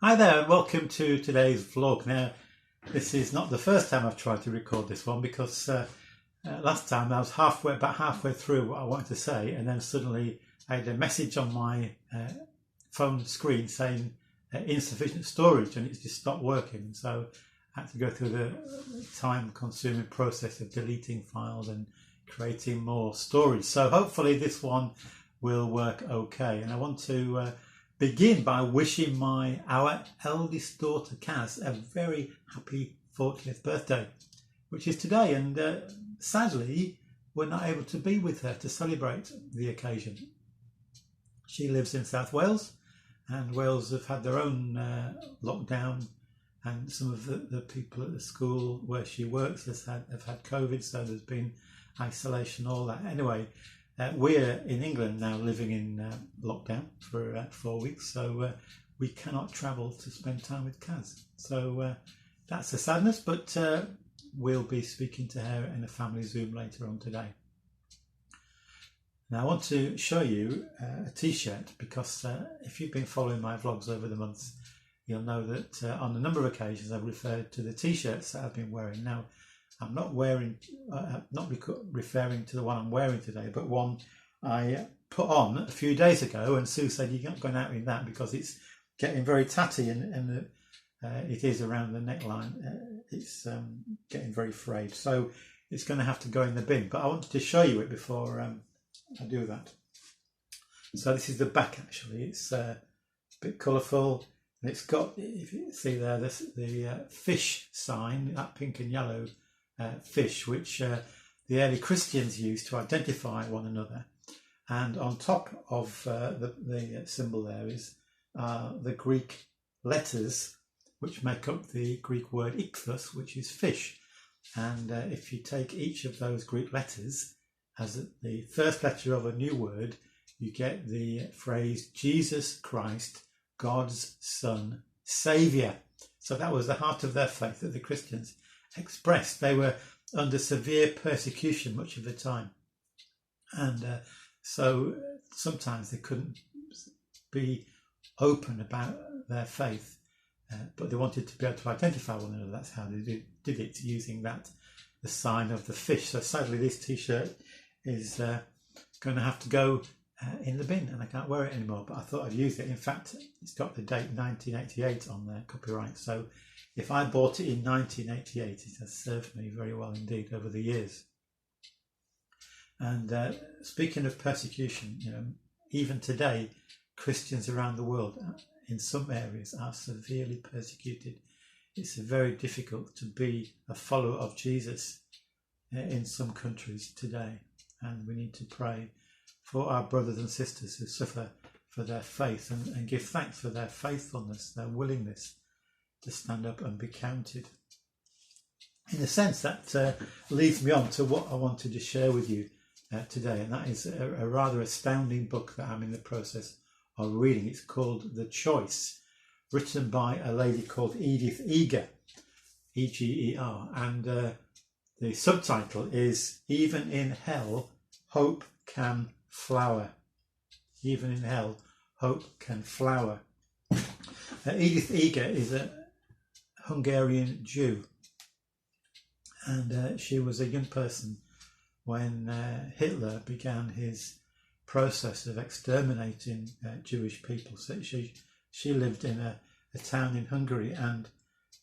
Hi there and welcome to today's vlog. Now, this is not the first time I've tried to record this one because last time I was about halfway through what I wanted to say, and then suddenly I had a message on my phone screen saying insufficient storage, and it just stopped working. So I had to go through the time-consuming process of deleting files and creating more storage. So hopefully this one will work okay. And I want to begin by wishing our eldest daughter Kaz a very happy 40th birthday, which is today, and sadly we're not able to be with her to celebrate the occasion. She lives in South Wales, and Wales have had their own lockdown, and some of the people at the school where she works have had COVID, so there's been isolation, all that. Anyway, we're in England now living in lockdown for 4 weeks, so we cannot travel to spend time with Kaz. So that's a sadness, but we'll be speaking to her in a family Zoom later on today. Now I want to show you a t-shirt because if you've been following my vlogs over the months, you'll know that on a number of occasions I've referred to the t-shirts that I've been wearing. Now, I'm not referring to the one I'm wearing today, but one I put on a few days ago, and Sue said you're not going out in that because it's getting very tatty, and it is around the neckline. It's getting very frayed, so it's going to have to go in the bin. But I wanted to show you it before I do that. So this is the back actually. It's a bit colourful, and it's got, if you see there, the fish sign, that pink and yellow fish, which the early Christians used to identify one another. And on top of the symbol there is the Greek letters which make up the Greek word ichthus, which is fish. And if you take each of those Greek letters as the first letter of a new word, you get the phrase Jesus Christ, God's Son, Saviour. So that was the heart of their faith that the Christians expressed. They were under severe persecution much of the time, and so sometimes they couldn't be open about their faith, but they wanted to be able to identify one another. That's how they did it, using the sign of the fish. So sadly this t-shirt is going to have to go in the bin, and I can't wear it anymore, but I thought I'd use it. In fact, it's got the date 1988 on there, copyright, so if I bought it in 1988, it has served me very well indeed over the years. And speaking of persecution, even today, Christians around the world, in some areas, are severely persecuted. It's very difficult to be a follower of Jesus in some countries today, and we need to pray for our brothers and sisters who suffer for their faith, and give thanks for their faithfulness, their willingness to stand up and be counted. In a sense, that leads me on to what I wanted to share with you today, and that is a rather astounding book that I'm in the process of reading. It's called The Choice, written by a lady called Edith Eger, E-G-E-R, and the subtitle is Even in Hell, Hope Can Flower. Even in Hell, Hope Can Flower. Edith Eger is a Hungarian Jew, and she was a young person when Hitler began his process of exterminating Jewish people. So she lived in a town in Hungary and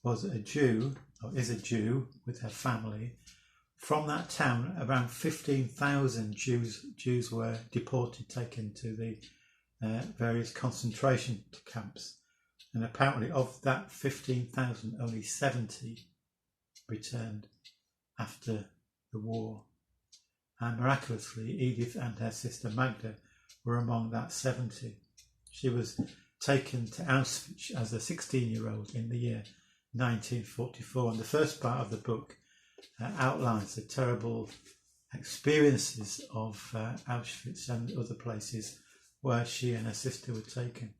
was a Jew, or is a Jew, with her family. From that town, around 15,000 Jews were deported, taken to the various concentration camps. And apparently of that 15,000, only 70 returned after the war. And miraculously, Edith and her sister Magda were among that 70. She was taken to Auschwitz as a 16-year-old in the year 1944. And the first part of the book outlines the terrible experiences of Auschwitz and other places where she and her sister were taken.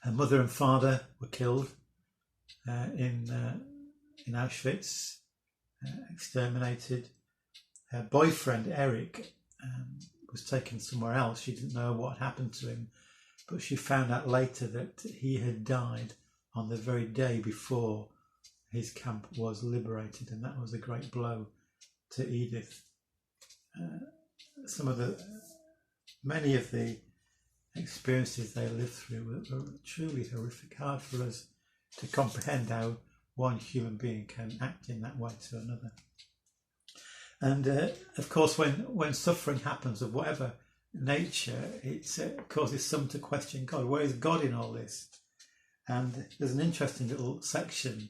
Her mother and father were killed in Auschwitz, exterminated. Her boyfriend Eric was taken somewhere else. She didn't know what happened to him, but she found out later that he had died on the very day before his camp was liberated, and that was a great blow to Edith. Many of the experiences they lived through were truly horrific, hard for us to comprehend how one human being can act in that way to another. And of course, when suffering happens of whatever nature, it causes some to question God. Where is God in all this? And there's an interesting little section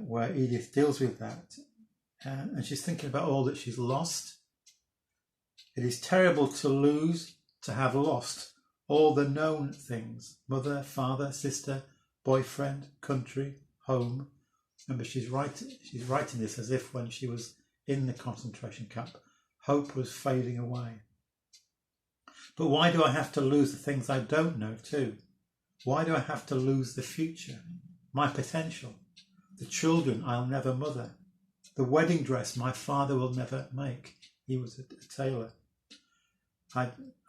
where Edith deals with that, and she's thinking about all that she's lost. It is terrible to lose, to have lost all the known things: mother, father, sister, boyfriend, country, home. Remember, she's writing this as if when she was in the concentration camp, hope was fading away. But why do I have to lose the things I don't know too? Why do I have to lose the future, my potential, the children I'll never mother, the wedding dress my father will never make? He was a tailor.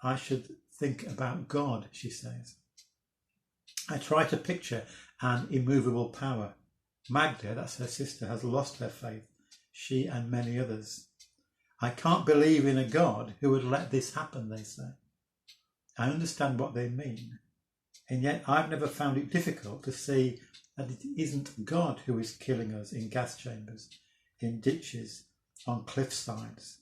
I should think about God, she says. I try to picture an immovable power. Magda, that's her sister, has lost her faith, she and many others. I can't believe in a God who would let this happen, they say. I understand what they mean, and yet I've never found it difficult to see that it isn't God who is killing us in gas chambers, in ditches, on cliff sides.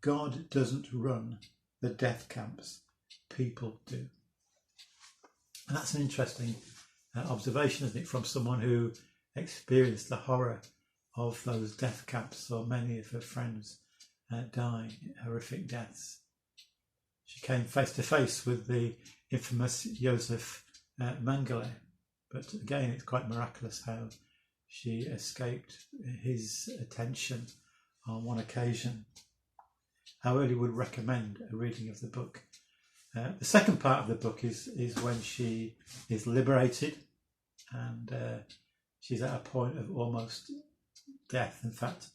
God doesn't run the death camps, people do. And that's an interesting observation, isn't it, from someone who experienced the horror of those death camps. So many of her friends dying horrific deaths. She came face to face with the infamous Josef Mengele, but again it's quite miraculous how she escaped his attention on one occasion. I really would recommend a reading of the book. The second part of the book is when she is liberated, and she's at a point of almost death. In fact,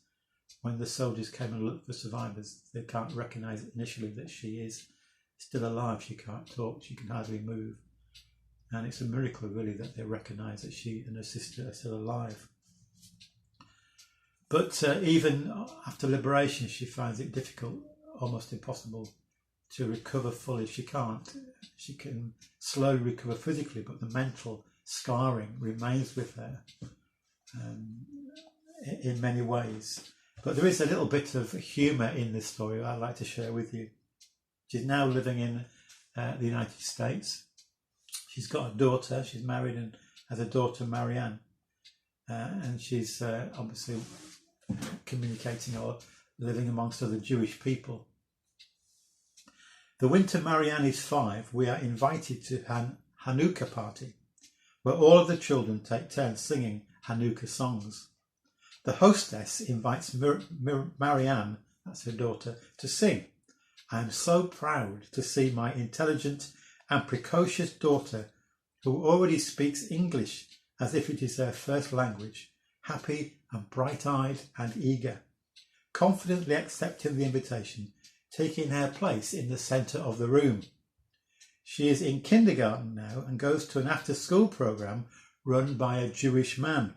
when the soldiers came and looked for survivors, they can't recognise initially that she is still alive. She can't talk, she can hardly move. And it's a miracle really that they recognise that she and her sister are still alive. But even after liberation, she finds it difficult, almost impossible, to recover fully. She can't. She can slowly recover physically, but the mental scarring remains with her in many ways. But there is a little bit of humour in this story I'd like to share with you. She's now living in the United States. She's got a daughter. She's married and has a daughter, Marianne. And she's obviously communicating or living amongst other Jewish people. The winter Marianne is 5, we are invited to an Hanukkah party, where all of the children take turns singing Hanukkah songs. The hostess invites Marianne, that's her daughter, to sing. I am so proud to see my intelligent and precocious daughter, who already speaks English as if it is her first language, happy and bright-eyed and eager, confidently accepting the invitation, taking her place in the centre of the room. She is in kindergarten now and goes to an after-school programme run by a Jewish man,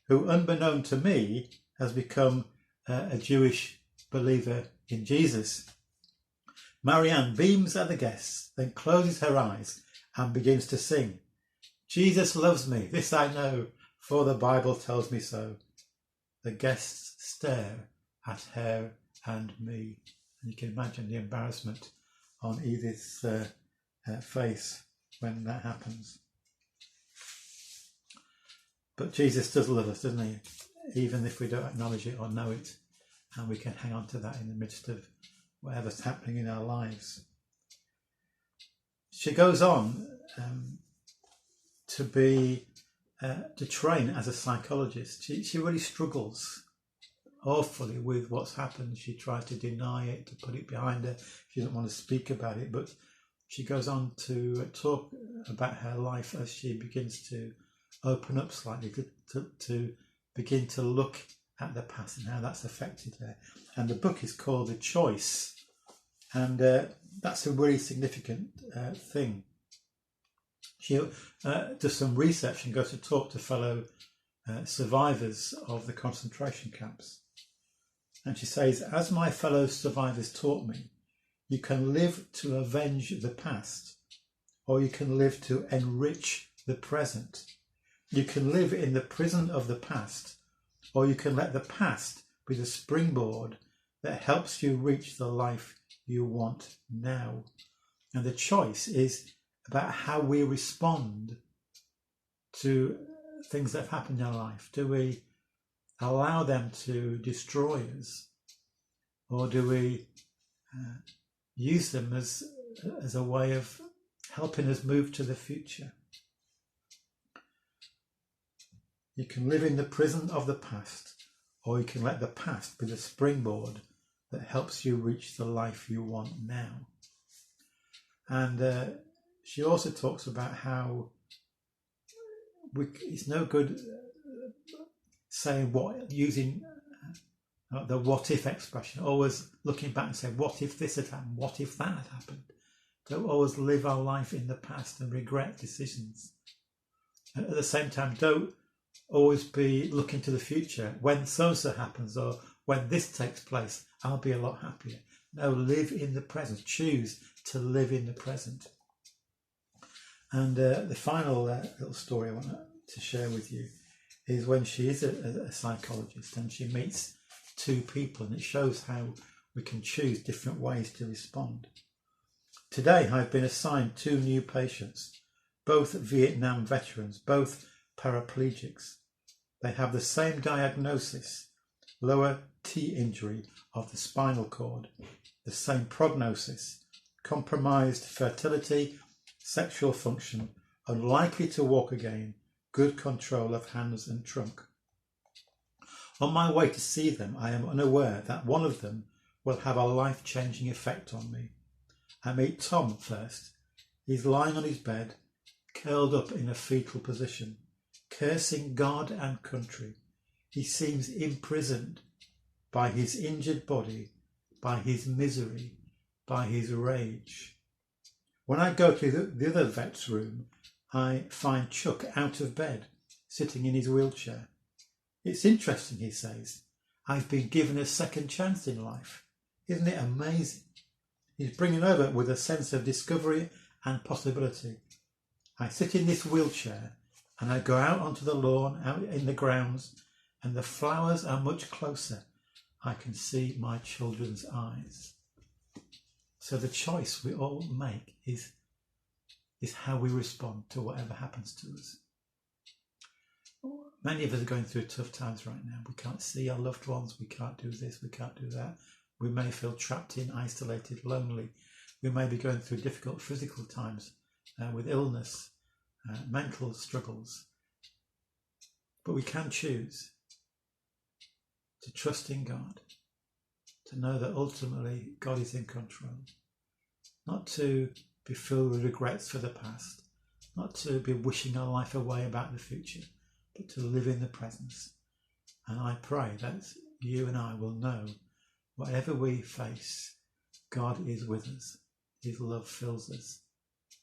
who, unbeknown to me, has become a Jewish believer in Jesus. Marianne beams at the guests, then closes her eyes and begins to sing. Jesus loves me, this I know, for the Bible tells me so. The guests stare at her and me. And you can imagine the embarrassment on Edith's face when that happens. But Jesus does love us, doesn't he? Even if we don't acknowledge it or know it. And we can hang on to that in the midst of whatever's happening in our lives. She goes on to train as a psychologist. She really struggles awfully with what's happened. She tries to deny it, to put it behind her. She doesn't want to speak about it, but she goes on to talk about her life as she begins to open up slightly, to begin to look at the past and how that's affected her. And the book is called The Choice, and that's a really significant thing. She does some research and goes to talk to fellow survivors of the concentration camps. And she says, as my fellow survivors taught me, you can live to avenge the past, or you can live to enrich the present. You can live in the prison of the past, or you can let the past be the springboard that helps you reach the life you want now. And the choice is about how we respond to things that have happened in our life. Do we allow them to destroy us, or do we use them as a way of helping us move to the future? You can live in the prison of the past, or you can let the past be the springboard that helps you reach the life you want now. And she also talks about how it's no good saying using the what if expression, always looking back and saying, what if this had happened? What if that had happened? Don't always live our life in the past and regret decisions. And at the same time, don't always be looking to the future. When so-and-so happens, or when this takes place, I'll be a lot happier. No, live in the present. Choose to live in the present. And the final little story I want to share with you is when she is a psychologist and she meets two people, and it shows how we can choose different ways to respond. Today I've been assigned 2 new patients, both Vietnam veterans, both paraplegics. They have the same diagnosis, lower T injury of the spinal cord, the same prognosis, compromised fertility, sexual function, unlikely to walk again, good control of hands and trunk. On my way to see them, I am unaware that one of them will have a life-changing effect on me. I meet Tom first. He's lying on his bed, curled up in a fetal position, cursing God and country. He seems imprisoned by his injured body, by his misery, by his rage. When I go to the other vet's room, I find Chuck out of bed, sitting in his wheelchair. It's interesting, he says. I've been given a second chance in life. Isn't it amazing? He's bringing over with a sense of discovery and possibility. I sit in this wheelchair and I go out onto the lawn, out in the grounds, and the flowers are much closer. I can see my children's eyes. So the choice we all make is how we respond to whatever happens to us. Many of us are going through tough times right now. We can't see our loved ones. We can't do this. We can't do that. We may feel trapped in, isolated, lonely. We may be going through difficult physical times with illness, mental struggles. But we can choose to trust in God, to know that ultimately God is in control, not to be filled with regrets for the past, not to be wishing our life away about the future, but to live in the presence. And I pray that you and I will know whatever we face, God is with us. His love fills us.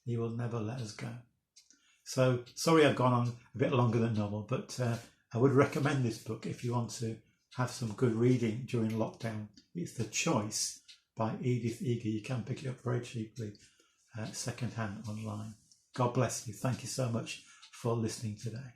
He will never let us go. So, sorry I've gone on a bit longer than normal, but I would recommend this book if you want to have some good reading during lockdown. It's The Choice by Edith Eger. You can pick it up very cheaply, second-hand online. God bless you. Thank you so much for listening today.